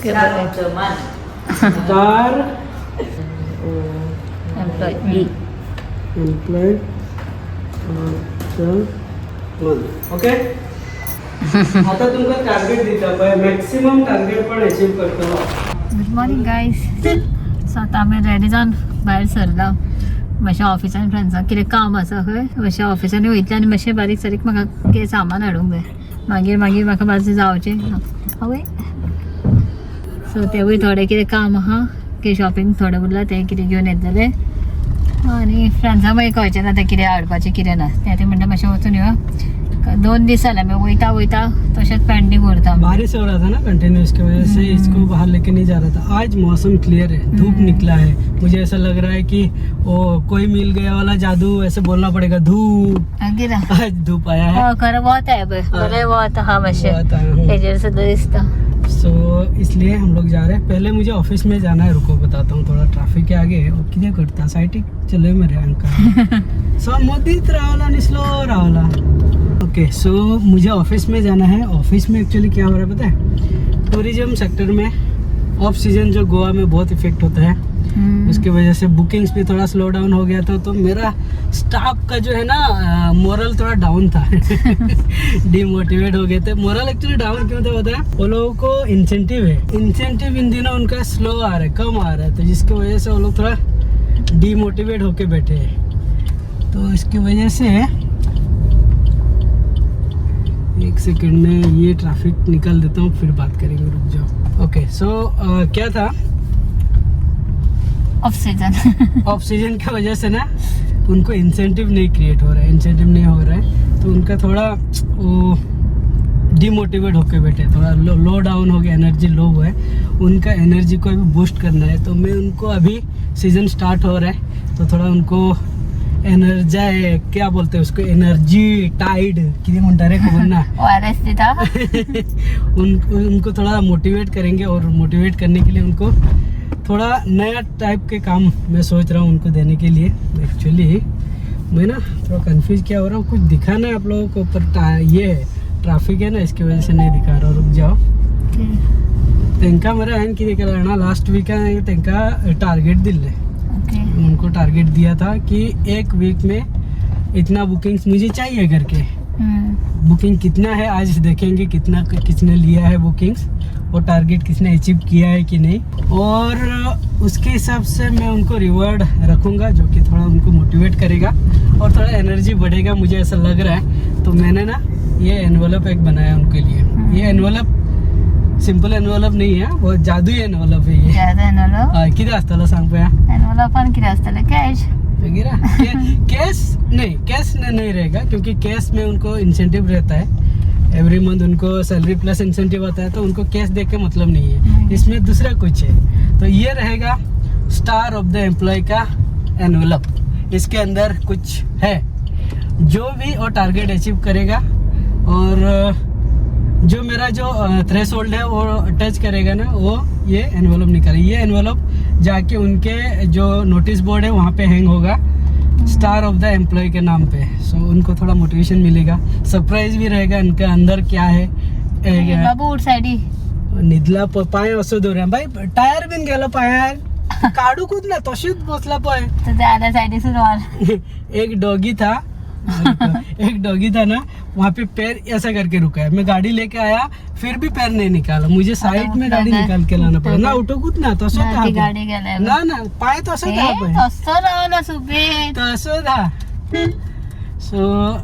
Star employ okay. आता तुमका target दिता मॅक्सिमम टार्गेट पण अचीव करतो. Good morning guys. सो आतां आमी रेडी जावन भायर सरला. मातशें ऑफिसान फ्रेंड्साक कितें काम आसा खंय. मातशें ऑफिसांनी वयतलें आनी मातशें बारीक सारीक म्हाका कितें सामान हाडूंक जाय. मागीर म्हाका मातशें जावचें आवय. सो तेवूय थोडें कितें काम आहा की शॉपिंग थोडें उरलां तें कितें घेवन येतलें. आनी फ्रेंड्सांक मागीर कळचें ना तें कितें हाडपाचें कितें ना तें म्हणटा मातशें वचून येवया. 2 दीस जाले मैं वयता तशेंच पेंडिंग उरता. बारिश हो रहा था ना कंटिन्यूस की वजह से इसको बाहर लेके नहीं जा रहा था. आज मौसम क्लियर है, धूप निकला है. मुझे ऐसा लग रहा है कि वो कोई मिल गया वाला जादू ऐसे बोलना पड़ेगा. धूप आज धूप आया है. खरं बहुत आहे बरे बहुत हा मातशें हेजेर सुद्दां दिसता. सो इसलिए हम लोग जा रहे हैं. पहले मुझे ऑफिस में जाना है. रुको बताता हूँ. थोड़ा ट्रैफिक के आगे और किती करता साइटिक चले मेरे अंकल. सो मोदीत रावला आणि स्लो रावला. ओके सो मुझे ऑफिस में जाना है. ऑफिस में एक्चुअली क्या हो रहा है पता है. टूरिज्म सेक्टर में ऑफ सीजन जो गोवा में बहुत इफेक्ट होता है उसकी वजह से बुकिंग्स भी थोड़ा स्लो डाउन हो गया था. तो मेरा स्टाफ का जो है ना मोरल थोड़ा डाउन था. डिमोटिवेट हो गए थे. मोरल एक्चुअली डाउन क्यों था पता है. वो लोगों को इंसेंटिव है. इंसेंटिव इन दिनों उनका स्लो आ रहा है, कम आ रहा है. तो जिसकी वजह से वो लोग थोड़ा डिमोटिवेट होके बैठे हैं. तो इसकी वजह से एक सेकंड में ये ट्रैफिक निकाल देता हूँ फिर बात करेंगे. रुक जाओ. ओके सो क्या था ऑफ सीजन की वजह से ना उनको इंसेंटिव नहीं क्रिएट हो रहा है. इंसेंटिव नहीं हो रहा है तो उनका थोड़ा वो डिमोटिवेट होके बैठे. थोड़ा लो डाउन हो गया. एनर्जी लो हुआ है. उनका एनर्जी को अभी बूस्ट करना है. तो मैं उनको अभी सीजन स्टार्ट हो रहा है तो थोड़ा उनको एनर्जी क्या बोलते हैं उसको एनर्जी टाइड किती म्हणता रे खबर ना. उनको थोड़ा मोटिवेट करेंगे. और मोटिवेट करने के लिए उनको थोड़ा नया टाइप के काम मैं सोच रहा हूँ उनको देने के लिए. एक्चुअली मैं ना थोड़ा कंफ्यूज क्या हो रहा हूँ. कुछ दिखाना है आप लोगों को पर ये ट्रैफिक है ना इसकी वजह से नहीं दिखा रहा. रुक जाओ. तेंका मेरा है कि निकला ना लास्ट वीक तेंका टारगेट दिले. उनको टारगेट दिया था कि एक वीक में इतना बुकिंग्स मुझे चाहिए करके. बुकिंग कितना है आज देखेंगे. किसने लिया है बुकिंग्स और टारगेट किसने अचीव किया है कि नहीं. और उसके हिसाब से मैं उनको रिवॉर्ड रखूँगा जो कि थोड़ा उनको मोटिवेट करेगा और थोड़ा एनर्जी बढ़ेगा. मुझे ऐसा लग रहा है. तो मैंने ना ये एनवेलप एक बनाया उनके लिए. ये एनवेलप सिंपल एनवेलप नहीं है, बहुत जादुई एनवेलप है ये. किती असताला सांग पया. एनवेलप किती असताला कॅश वगैरह. कैश नहीं रहेगा क्योंकि कैश में उनको इंसेंटिव रहता है. एवरी मंथ उनको सैलरी प्लस इंसेंटिव आता है तो उनको कैश दे के मतलब नहीं है. इसमें दूसरा कुछ है. तो ये रहेगा स्टार ऑफ द एम्प्लॉय का एनवेलप. इसके अंदर कुछ है जो भी और टारगेट अचीव करेगा और जो मेरा जो थ्रेशोल्ड है वो टच करेगा ना वो ये एनवेलप निकालेगा. ये एनवेलप जाके उनके जो नोटिस बोर्ड है वहाँ पे हैंग होगा स्टार ऑफ द एम्प्लॉय के नाम पे. सो उनको थोड़ा मोटिवेशन मिलेगा. सरप्राइज भी रहेगा इनके अंदर क्या है. बाबू साइडी निदला पाय असं दोऱ्या बाई टायर बिन गेलो पायार काढू कुछ ना तशीच बसला पाय. एक डॉगी था ना वहाँ पे पैर ऐसा करके रुका है. मैं गाड़ी लेके आया फिर भी पैर नहीं निकाला. मुझे साइड में गाड़ी निकाल के लाना पड़ा ना. उठो कुछ ना तसं ना पाय तसं था. सो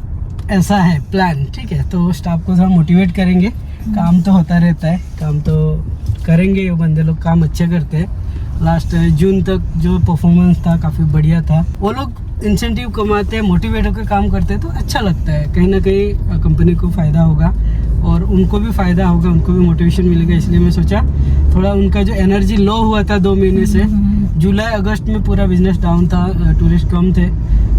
ऐसा है प्लान. ठीक है तो स्टाफ को थोड़ा मोटिवेट करेंगे. काम तो होता रहता है. काम तो करेंगे. ये बंदे लोग काम अच्छे करते हैं. लास्ट जून तक जो परफॉर्मेंस था काफ़ी बढ़िया था. वो लोग इंसेंटिव कमाते हैं, मोटिवेट होकर काम करते हैं तो अच्छा लगता है. कहीं ना कहीं कंपनी को फ़ायदा होगा और उनको भी फ़ायदा होगा. उनको भी मोटिवेशन मिलेगा. इसलिए मैं सोचा थोड़ा उनका जो एनर्जी लो हुआ था 2 महीने से. जुलाई अगस्त में पूरा बिजनेस डाउन था. टूरिस्ट कम थे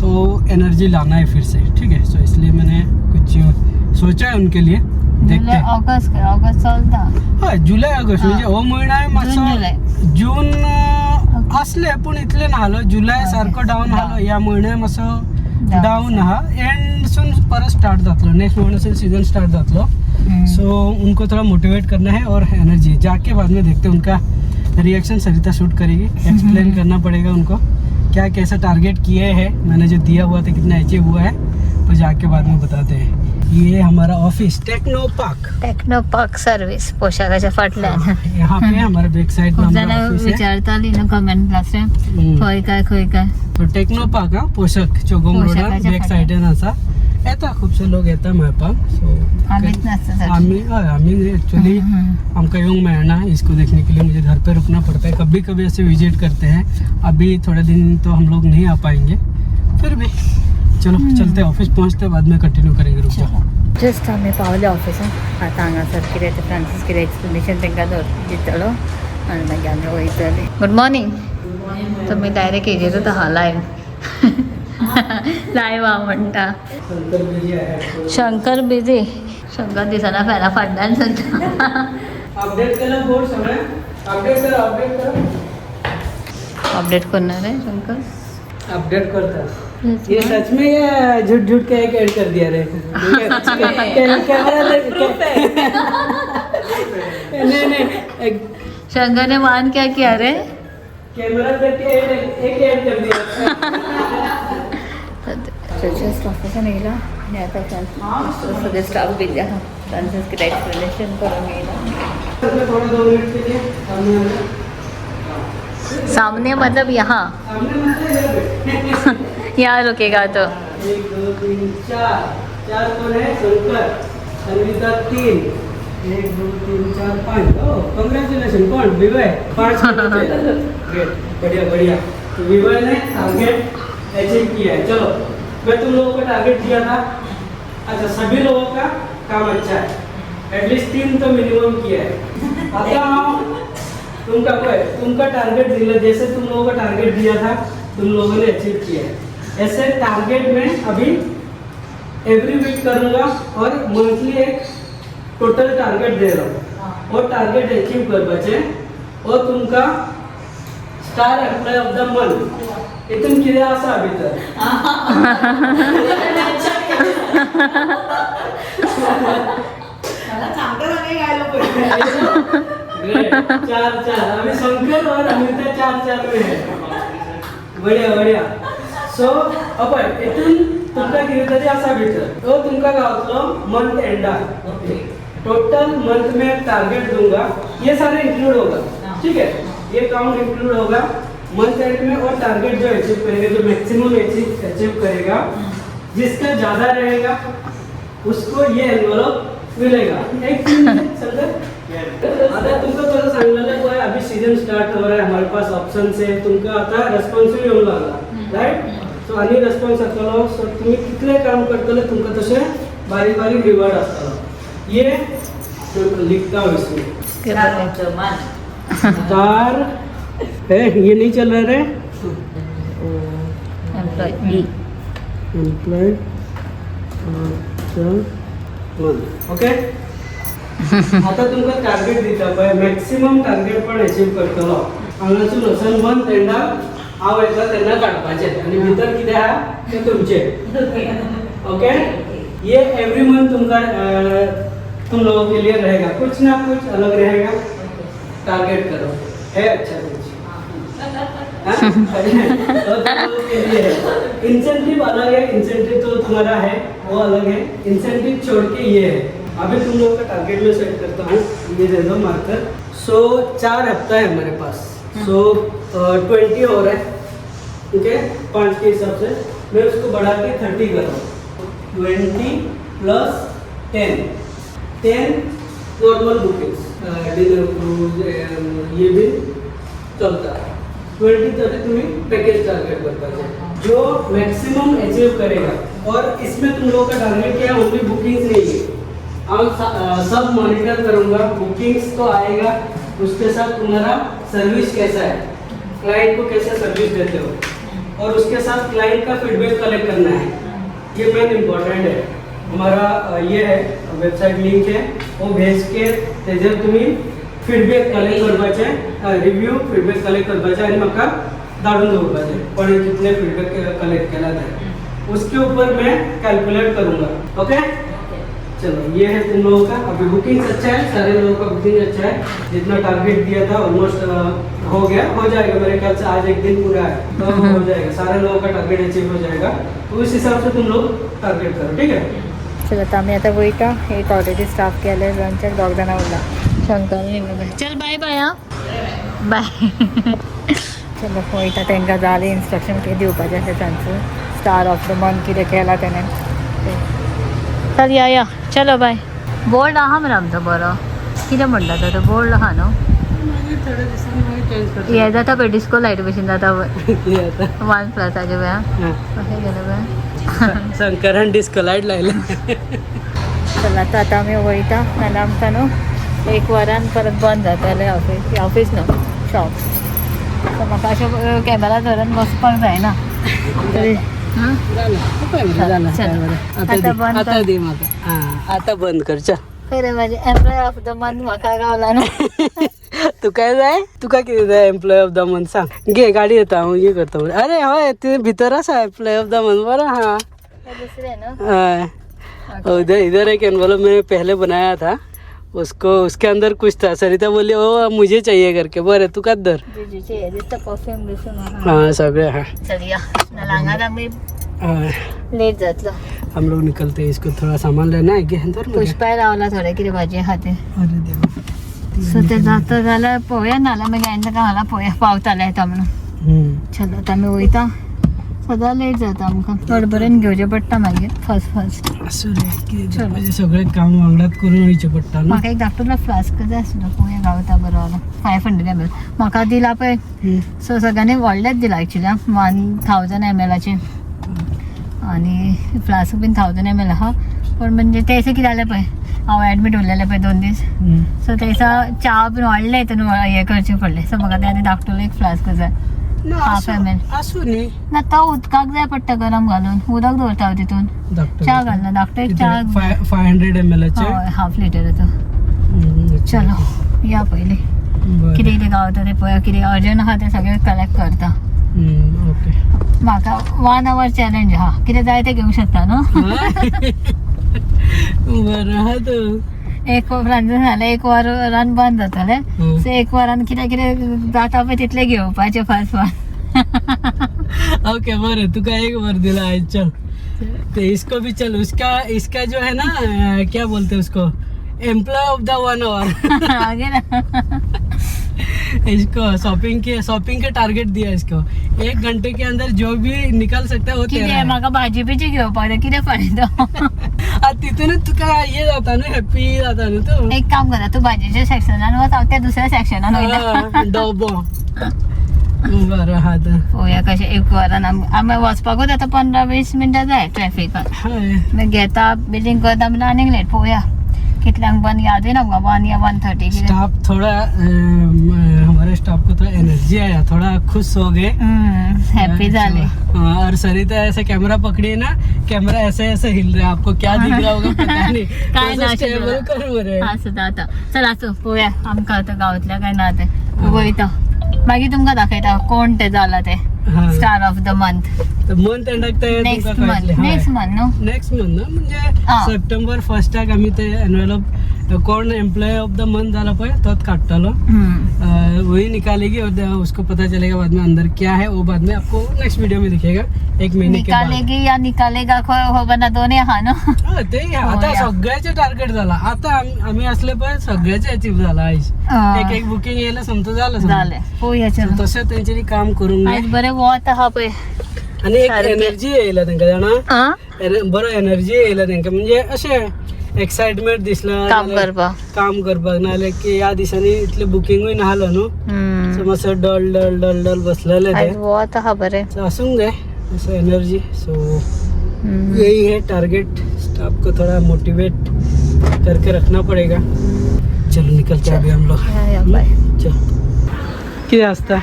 तो एनर्जी लाना है फिर से. ठीक है. सो इसलिए मैंने कुछ सोचा है उनके लिए. देखते हैं. ऑगस्ट चलता. हाँ जुलै ऑगस्ट म्हणजे हो महिना आहे मातसो. जून असले पण इतले ना हालो. जुलै सारखं डाऊन हालो. या महिन्यात मातसो डाऊन हा एंड सून परत स्टार्ट जातलो. नेक्स्ट महिन्यासून सीजन स्टार्ट जातलो. सो उनको थोड़ा मोटिवेट करना है और एनर्जी जाके बाद में देखते हैं उनका रिएक्शन। सरिता शूट करेगी, एक्सप्लेन करना पड़ेगा उनको क्या कैसा टारगेट किए हैं, मैंने जो दिया हुआ था कितना अचीव हुआ है, तो जाके बाद में बताते हैं। ये हमारा ऑफिस टेक्नो पार्क सर्व्हिस पोशाखाच्या फाटल्यान यहाँ पे हमारे बैक साइड में हमारा ऑफिस है। विचारताली ना कमेंट लास्ट खंय काय तो टेक्नो पार्क हा पोशाख चौगम रोड बैक साइड आहे असा येता खूपसे लोग येता मेळपाक। सो आम्ही एक्चुअली हमका यूं मिलना इसको देखने के लिए मुझे घर पे रुकना पड़ता है, कभी कभी ऐसे विजिट करते हैं। अभी थोड़े दिन तो हम लोग नहीं आ पाएंगे, फिर भी चलो चलते ऑफिस पहुंचते बाद में कंटिन्यू करेंगे। रुक जाओ, जस्ट आम्ही पावले ऑफिसात। आता हांगासर कितें तें फ्रांसीस कितें एक्सप्लेनेशन तांकां दितलो आनी मागीर आमी वयतली। Good morning. तुमी डायरेक्ट हेजेरूच आहा लायव्ह लायव्ह आहा म्हणटा। शंकर बिजी, शंकर दिसना फॅना फाटल्यान सद्या। अपडेट केला बोर्ड सगळे, अपडेट करा अपडेट करणार आहे शंकर, अपडेट करता। ये सच में ये झूठ के एक ऐड कर दिया रे कैमरा नहीं शंकर ने मान क्या किया रे, कैमरा देख के एक ऐड कर दिया। जस्ट ऑफिसान येयला आनी आतां सगळे स्टाफ बिजी आहा। फ्रांसीस कितें एक्सप्लेनेशन करून येयला। थोड़ा 2 मिनट के लिए सामने मतलब यहाँ यहाँ रुकेगा तो 1 2 3 4 कौन है? शंकर, संगीता 3 1 2 3 4 5। ओह कांग्रेचुलेशन, कौन? विवय 5 ग्रेट, बढ़िया। तो विवय ने टारगेट अचीव किया है। चलो मैं तुम लोगों को टारगेट दिया था, अच्छा सभी लोगों का काम अच्छा है, एटलीस्ट 3 तो मिनिमम किया है। आता तुमका टारगेट दिया, जैसे तुम लोगों का टारगेट दिया था तुम लोगों ने अचीव किया है। ऐसे टारगेट में अभी एवरी वीक करूँगा और मंथली एक टोटल टारगेट दे रहा हूँ और टारगेट अचीव कर बचे और तुमका star employee of the month इतून कितें आसा भितर चार अभी शंकर और अमिता 4 में है। बढ़िया। सो अपन इथून तुमका कितें तरी आसा भितर, तो तुमका गावतलो मंथ एंडा। टोटल मंथ में टारगेट दूंगा, ये सारे इंक्लूड होगा, ठीक है? ये काउंट इंक्लूड होगा मंथ एंड में और टारगेट जो अचीव करेगा, जो मैक्सिमम अचीव करेगा, जिसका ज्यादा रहेगा उसको ये एनवलप मिलेगा। एक आता तुमको थोड़ा सांगलेलं आहे, अभी सीजन स्टार्ट हो रहा है, हमारे पास ऑप्शन है, तुमका आता रेस्पॉन्सिबल येऊन लागला, राइट? सो आणि रेस्पॉन्स आसतलो, सो तुम्ही कितले काम करतले तुमका तसे बारीक रिवॉर्ड आसतलो। ये लिखता हूँ इसमें स्टार ये नहीं चल रहा है एम्प्लॉय ओके। आता तुमका टार्गेट दिता पळय, मॅक्सिमम टार्गेट पण अचीव करतलो। हांगासून वचून मंथ एंडाक हांव येता तेन्ना काडपाचें आनी भितर कितें आहा तें तुमचें, ओके? ये एवरी मंथ तुमका तुम लोगों के लिए रहेगा, कुछ ना कुछ अलग रहेगा। टारगेट करो है अच्छा कुछ इंसेंटिव अलग है, इंसेंटिव तो तुम्हारा है वो अलग है, इंसेंटिव छोड़ के ये है। अभी तुम लोगों का टारगेट में सेट करता हूँ, ये दे दो मार्कर। सो 4 हफ्ता है हमारे पास, सो 20 हो रहा है, ठीक है? 5 के हिसाब से मैं उसको बढ़ा के 30 कर रहा हूँ। 20 plus 10 normal bookings, dinner cruise ये भी चलता है। 20-30 तुम्ही पैकेज टारगेट करता जो मैक्सिमम अचीव करेगा। और इसमें तुम लोगों का टारगेट क्या है? ओनली बुकिंग्स नहीं है, सब मॉनिटर करूंगा। बुकिंग्स तो आएगा, उसके साथ तुम्हारा सर्विस कैसा है, क्लाइंट को कैसे सर्विस देते हो, और उसके साथ क्लाइंट का फीडबैक कलेक्ट करना है। ये मेन इम्पॉर्टेंट है। हमारा ये है वेबसाइट लिंक है, वो भेज के तेजेर तुम्ही फीडबॅक कलेक्ट करपाचें, रिव्यू फीडबॅक कलेक्ट करपाचें आनी म्हाका धाडून दवरपाचें कोणें कितले फीडबॅक कलेक्ट केला ते। उसके ऊपर मैं कैलकुलेट करूँगा, ओके? चलो ये है तुम लोगों का अभी बुकिंग अच्छा है, सारे लोगों का बुकिंग अच्छा है। जितना टारगेट दिया था ऑलमोस्ट हो गया, हो जाएगा मेरे ख्याल से। आज एक दिन पूरा है तो हो जाएगा, सारे लोगों का टारगेट अचीव हो जाएगा। तो उस हिसाब से तुम लोग टारगेट करो, ठीक है। चलो आता आम्ही आता वयता, एक ऑलरेडी स्टाफ केले लंचाक दोग जाणां उरला, शंकर चल बाय बाय हा बाय चलो वयता, तांकां जालें इंस्ट्रक्शन कितें दिवपाचें आसा तांचो, स्टार ऑफ द मंथ कितें केला तेणें चल या चलो बाय। बोर्ड आहा मरे आमचो बरो, कितें म्हणटा तो बोर्ड आहा न्हू, थोड्या दिवसांनी मागीर चेंज करतो। हे जाता पळय डिस्को लायट भशेन जाता पळय हे आता वन प्लसाचे पळय कशें गेलें पळय शंकरान डिस्को लायट लायला। चल आता आमी वयता, नाल्यार आमकां न्हू एक वरान परत बंद जातालें ऑफीस न्हू शॉप, सो म्हाका अशें कॅमेरा धरून बसपाक जायना तरी आता बंद आता दे म्हाका, हां आता बंद कर चल। खरें म्हाजे एम्प्लॉय ऑफ द मंथ म्हाका गावला न्हू तू काय जाय, तुका कितें जाय एम्प्लॉय ऑफ द मंथ सांग। घे गाडी येता हांव हे करता। अरे हय ते भितर आसा एम्प्लॉय ऑफ द मंथ, बरो हा दुसरें न्हू हय। इधर एक एनवलप मैंने पहले बनाया था, उसको उसके अंदर कुछ था। सरिता बोली ओ मुझे चाहिए करके, बरं तू का दर जीजीचे हे दिसता परफ्यूम दिसून हाँ सगळे हाँ। चल या नाल्यार हांगा आमी हाँ, लेट जातलो। हम लोग निकलते हैं, इसको थोड़ा सामान लेना है। अंदर में पुष्पाय रावला थोडे कितें भाजी खातीर, अरे देवा। सो ते जाता जाल्यार पळोवया, नाल्यार मागीर हांवें ताका हांगा पळोवया पावताले येता म्हणून। चल आता आमी वयता, सदां लेट जाता आमकां, बरोबरेन घेवचें पडटा मागीर फस्ट असं रे की म्हणजे सगळे काम वांगडात करून वयचे पडटा ना। म्हाका एक धाकटुलो फ्लास्क जाय आसलो, पळोवया गावता बरो जालो 500 ml म्हाका दिला पळय, सो सगळ्यांनी व्हडलेच दिला एक्चुली 1000 ml आणि फ्लास्क बीन 1000 ml आहा, पण म्हणजे तेंसो कितें जालें पळय, हांव एडमीट उरलेलें पळय 2 दीस, सो तेंसा च्या बीन व्हडलें हितून हें करचें पडलें, सो म्हाका ते धाकटुलो एक फ्लास्क जाय 1/2 ml। असू न्ही ना तो उदकाक जाय पडटा गरम घालून, उदक दवरता हांव तितून, च्या घालना धाकटो एक च्या 500 ml चे हय 1/2 लिटर तो। चलो या पयलीं कितें कितें गावता ते पळोवया, कितें अर्जंट आहा तें सगळें कलेक्ट करता। ओके म्हाका 1 hour चॅलेंज आहा, कितें जाय तें घेवंक शकता न्हू बरं हा तू एक वरान जालें, एक वरान बंद जातालें, सो एक वरान कितें कितें जाता पळय तितलें घेवपाचें फास्ट ओके बरं तुका एक बार दिला है चल। तो इसको भी चल, उसका इसका जो है ना क्या बोलते हैं उसको, एम्प्लॉय ऑफ द 1 hour आगे ना इसको शॉपिंग के टारगेट दिया इसको, 1 घंटे के अंदर जो भी निकल सकता है वो तेरा कितें है। म्हाका भाजी बिजी घेवपाक जाय, कितें फायदो तिथूनच तुका ये जाता न्हू, हॅप्पी जाता न्हू तू। एक काम करा, तू भाजीच्या सेक्शनान वच, हांव त्या दुसऱ्या सेक्शनान वयता डबो बरं हा तर पळोवया कशें एक वरान आमी वचपाकूच आतां 15-20 मिनटां जाय ट्रॅफिकान, हय मागीर घेता बिलिंग करता म्हणल्यार आनीक लेट, पळोवया कितल्यांक बंद यादूय ना 1 या 1:30 कितें। स्टाफ थोड़ा हमारे स्टाफ को थोड़ा एनर्जी आया, थोड़ा खुश हो गए, हैप्पी जाले। हाँ, और सरिता ऐसे कैमरा पकड़ी ना, कैमरा ऐसे ऐसे हिल रहा है, आपको क्या दिख रहा होगा पता नहीं काय ना स्टेबल करू रे। असं जाता, चल असो पळोवया आमकां आतां गांवांतल्या काय ना ते वयता, मागीर तुमकां दाखयता कोण ते जाला ते स्टार ऑफ द मंथ, तर मंथ एंडाक ते नेक्स्ट मंथ न्हू नेक्स्ट मंथ ना, म्हणजे सप्टेंबर 1 आम्ही ते एनवेलप कोण एम्प्लॉय ऑफ द मंथ झाला पळय तोच काढतालो, वही निकालेगी और उसको पता चलेगा बाद में अंदर क्या है, वो बाद में आपको नेक्स्ट वीडियो में दिखेगा 1 महीने के बाद। निकालेगी या निकालेगा हो बना दोन्ही आहा न्हू, ते आता सगळ्याचे टार्गेट झाला, आता आम्ही असले पण सगळ्याचे अचीव झाला आईश, एक बुकिंग यायला समजा झालं पळोवया चल तसं त्यांच्यानी काम करून आज बरें वत आहा पळय, आणि एक एनर्जी येयला तांकां जाणा, बरो एनर्जी येयला तांकां, म्हणजे अशें एक्साइटमेंट दिसला काम करपाक, नाल्यार की ह्या दिसांनी इतले बुकिंगूय नाहलो न्हू, सो मातसो डल डल डल डल बसलेले ते वत आहा बरें, सो आसूंक जाय असो एनर्जी। सो यही है टारगेट, स्टाफ को थोड़ा मोटिवेट करके रखना पड़ेगा। चलो निकलते हैं अभी हम लोग, चल किती वाजता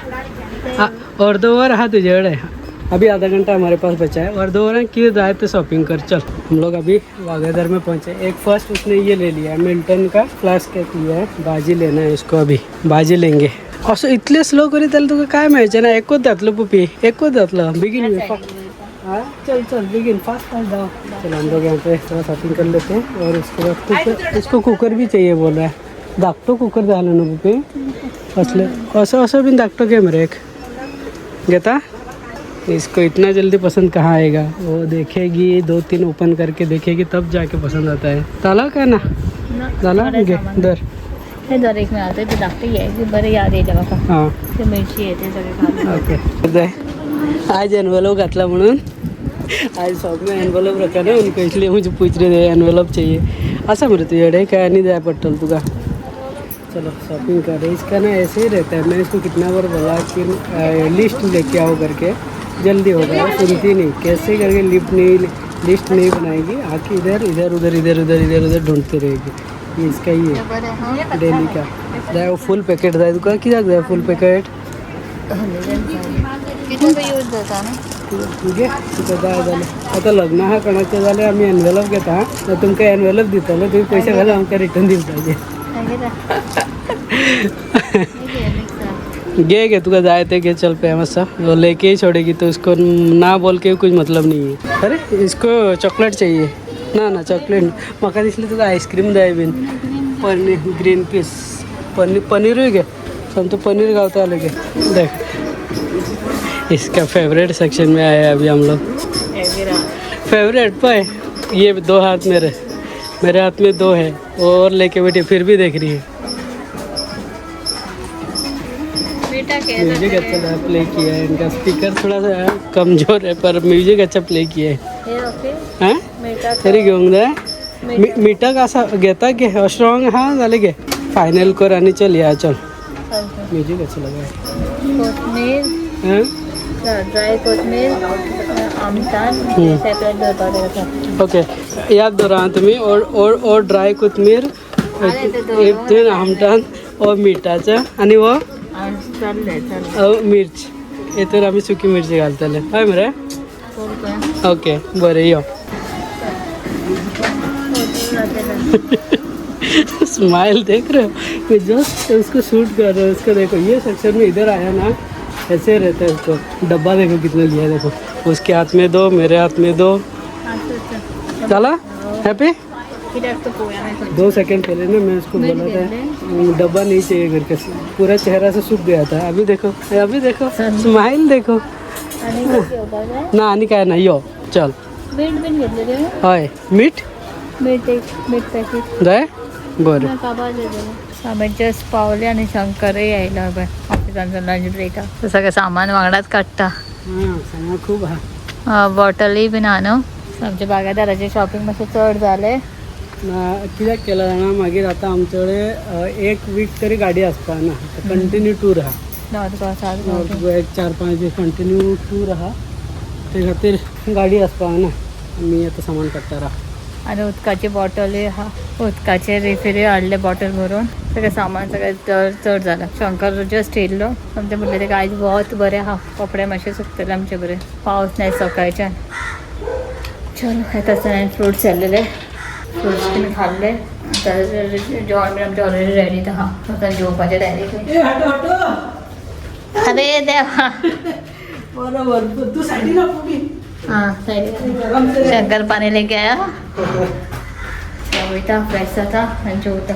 अर्ध ओवर हा तुझ्याकडे, अभी आधा घंटा हमारे पास बचा है, और 2 ओवर किए जाए तो शॉपिंग कर चल। हम लोग अभी वागेदर में पहुंचे, एक फर्स्ट उसने ये ले लिया है मिल्टन का फ्लास्क लिया है, बाजी लेना है इसको, अभी बाजी लेंगे। असं इतले स्लो करी त्याला तुका काय माहिती ना, एकूच जातलो पुपी, एकूच जातलो, बिगिन हा चल चल बिगिन फास्ट फास्ट जाओ, चलो हम लोग यहाँ पे थोड़ा शॉपिंग कर लेते हैं और उसके बाद कुकर, इसको कुकर भी चाहिए बोल रहा है. दाखतो कुकर झालं ना बुपे असलं असं असं भी दाखतो क्या मेरे एक घेता. इसको इतना जल्दी पसंद कहाँ आएगा. वो देखेगी 2-3 ओपन करके देखेगी तब जाके पसंद आता है. झाला का ना झाला घे दर. हे दर एक मिळालं ते दाखते यायची बरं याद येईल बघा. हां ते मिरची येते सगळे ओके. आज एनवेलप घातला म्हणून आज शॉप में एनवेलप रखा ना उनको इसलिए मुझे पूछ रहे थे एनवेलप चाहिए. असं मेरे तुझे काय नहीं जाए पट्टल तुका. चलो शॉपिंग कर रहे. इसका ना ऐसे ही रहता है. मैंने इसको कितना बार बोला कि लिस्ट लेके आओ करके जल्दी होगा. सुनती नहीं. कैसे करके लिस्ट नहीं बनाएगी. आके इधर इधर उधर इधर उधर इधर उधर ढूंढती रहेगी. ये इसका ही है डेली का. जाए वो फुल पॅकेट जाय तुका कित्याक जाय फुल पॅकेट. यूज जाता ना घे तुका जाय जालें. आतां लग्न आहा कोणाचें जाल्यार आमी एनवेलप घेता. तुमकां एनवेलप दितलो तुमी पयशे घालून आमकां रिटर्न दिवपाचे. घे तुका जाए थे घे. चल पे मस्त वो लेके ही छोड़ेगी तो उसको ना बोल के कुछ मतलब नहीं है. अरे इसको चॉकलेट चाहिए ना चॉकलेट म्हाका दिसलें तुका आइसक्रीम जाय बीन. पनीर ग्रीन पीस पनीरूय घे. समतो पनीर गावता आले घे. देख इसका फेवरेट सेक्शन में आए अभी हम लोग. फेवरेट पाए ये 2 हाथ मेरे हाथ में 2 है और लेके बैठी फिर भी देख रही है. म्यूजिक अच्छा प्ले किया है. इनका स्पीकर थोड़ा सा कमज़ोर है पर म्यूजिक अच्छा प्ले किया है. हां तरी घेऊन जाय. मीठा कसा घेता घे स्ट्रॉंग. हां झाले घे फायनल कर आणि चल या चल. म्यूजिक अच्छा लगा है. कोथमीर ड्राई कोथमीर आमटान सेपरेट दरपार. ओके याद दो रहा तुम्ही और ड्राय कोथमीर एक आमटान और मिठाचं आणि व मिर्च हे तर आम्ही सुकी मिरची घालतले. हय मरे ओके बरें यो. स्माइल देख रहे हो. मैं जस्ट उसको शूट कर रहा हूँ. उसको देखो ये सेक्शन में इधर आया ना ऐसे रहता है. उसको डब्बा देखो कितना लिया है. देखो उसके हाथ में 2 मेरे हाथ में 2. चला हैप्पी. 2 सेकंड पहले ना मैं उसको बोला था डब्बा नहीं चाहिए करके. पूरा चेहरा से सूख गया था. अभी देखो स्माइल देखो ना. आणि काय नाही यो चल. मीठ बिन घेतलेले हय मीठ पॅकेट जाय बरं. आम्ही जस्ट पावले आणि शंकर यायला ऑफिसांचा लंच ब्रेक. सगळं सामान वांगडाच काढता. हां सामान खूप हा. बॉटली बीन आणू. आमच्या बागायदाराची शॉपिंग मातशें चड जाले. कित्याक केला जाणा मागीर आतां आमचे कडेन 1 वीक तरी गाडी आसपा ना. कंटिन्यू टूर आहा. एक 4-5 दीस कंटिन्यू टूर आहा. ते खातीर गाडी आसपा ना. मी आतां सामान काडटा राहा. आणि उदकाची बॉटली आहा. उदकाचे रिफिली हाडले बॉटल भरून. सगळें सामान सगळें चड जालां. शंकर जस्ट येयल्लो. आमचे म्हणलें तेका आयज बहुत बरें आहा. कपडे मातशे सुकतले आमचे बरें. पावस नाही सकाळच्यान. चलो येता आसतना फ्रुट्स हाडलेले. फ्रुट्स बीन खाल्ले. जेवण बीन आमचें ऑलरेडी रेडी आहा. आतां जेवपाचें डायरेक्ट. अरे देवा बरोबर तू साठी ना पुढे. हाँ शंकर पानी लेके आया. फ्रेश था आणि जेवता.